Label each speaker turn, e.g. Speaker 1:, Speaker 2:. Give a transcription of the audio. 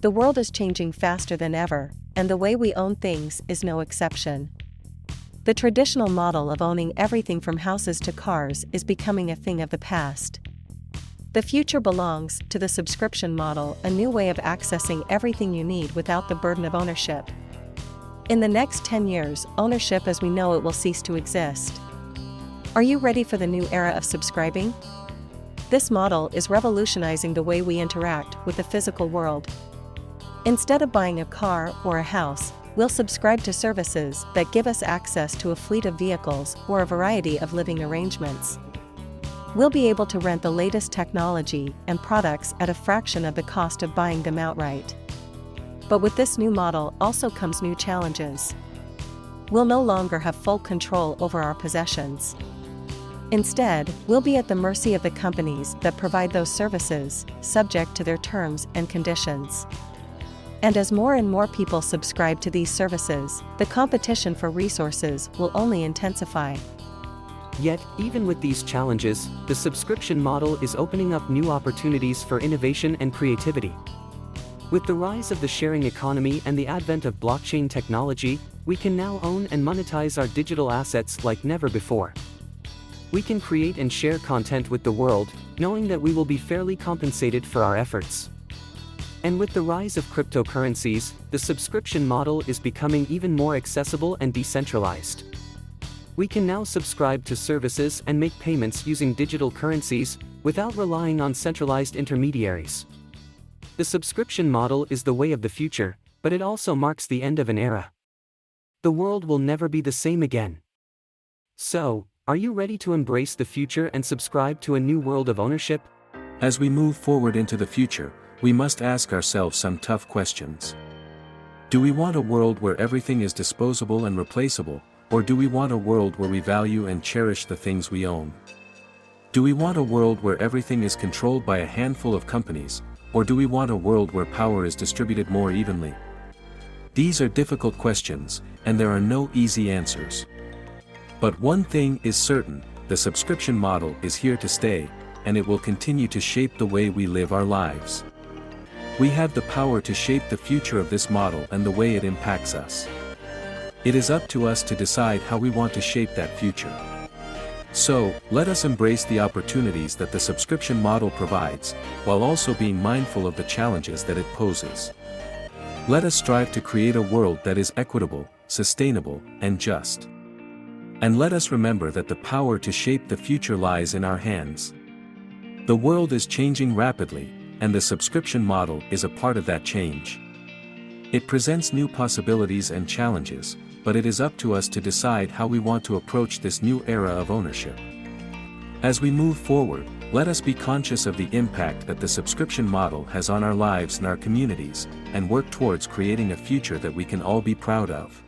Speaker 1: The world is changing faster than ever, and the way we own things is no exception. The traditional model of owning everything from houses to cars is becoming a thing of the past. The future belongs to the subscription model, a new way of accessing everything you need without the burden of ownership. In the next 10 years, ownership as we know it will cease to exist. Are you ready for the new era of subscribing? This model is revolutionizing the way we interact with the physical world. Instead of buying a car or a house, we'll subscribe to services that give us access to a fleet of vehicles or a variety of living arrangements. We'll be able to rent the latest technology and products at a fraction of the cost of buying them outright. But with this new model also comes new challenges. We'll no longer have full control over our possessions. Instead, we'll be at the mercy of the companies that provide those services, subject to their terms and conditions. And as more and more people subscribe to these services, the competition for resources will only intensify.
Speaker 2: Yet, even with these challenges, the subscription model is opening up new opportunities for innovation and creativity. With the rise of the sharing economy and the advent of blockchain technology, we can now own and monetize our digital assets like never before. We can create and share content with the world, knowing that we will be fairly compensated for our efforts. And with the rise of cryptocurrencies, the subscription model is becoming even more accessible and decentralized. We can now subscribe to services and make payments using digital currencies, without relying on centralized intermediaries. The subscription model is the way of the future, but it also marks the end of an era. The world will never be the same again. So, are you ready to embrace the future and subscribe to a new world of ownership?
Speaker 3: As we move forward into the future, we must ask ourselves some tough questions. Do we want a world where everything is disposable and replaceable, or do we want a world where we value and cherish the things we own? Do we want a world where everything is controlled by a handful of companies, or do we want a world where power is distributed more evenly? These are difficult questions, and there are no easy answers. But one thing is certain, the subscription model is here to stay, and it will continue to shape the way we live our lives. We have the power to shape the future of this model and the way it impacts us. It is up to us to decide how we want to shape that future. So, let us embrace the opportunities that the subscription model provides, while also being mindful of the challenges that it poses. Let us strive to create a world that is equitable, sustainable, and just. And let us remember that the power to shape the future lies in our hands. The world is changing rapidly, and the subscription model is a part of that change. It presents new possibilities and challenges, but it is up to us to decide how we want to approach this new era of ownership. As we move forward, let us be conscious of the impact that the subscription model has on our lives and our communities, and work towards creating a future that we can all be proud of.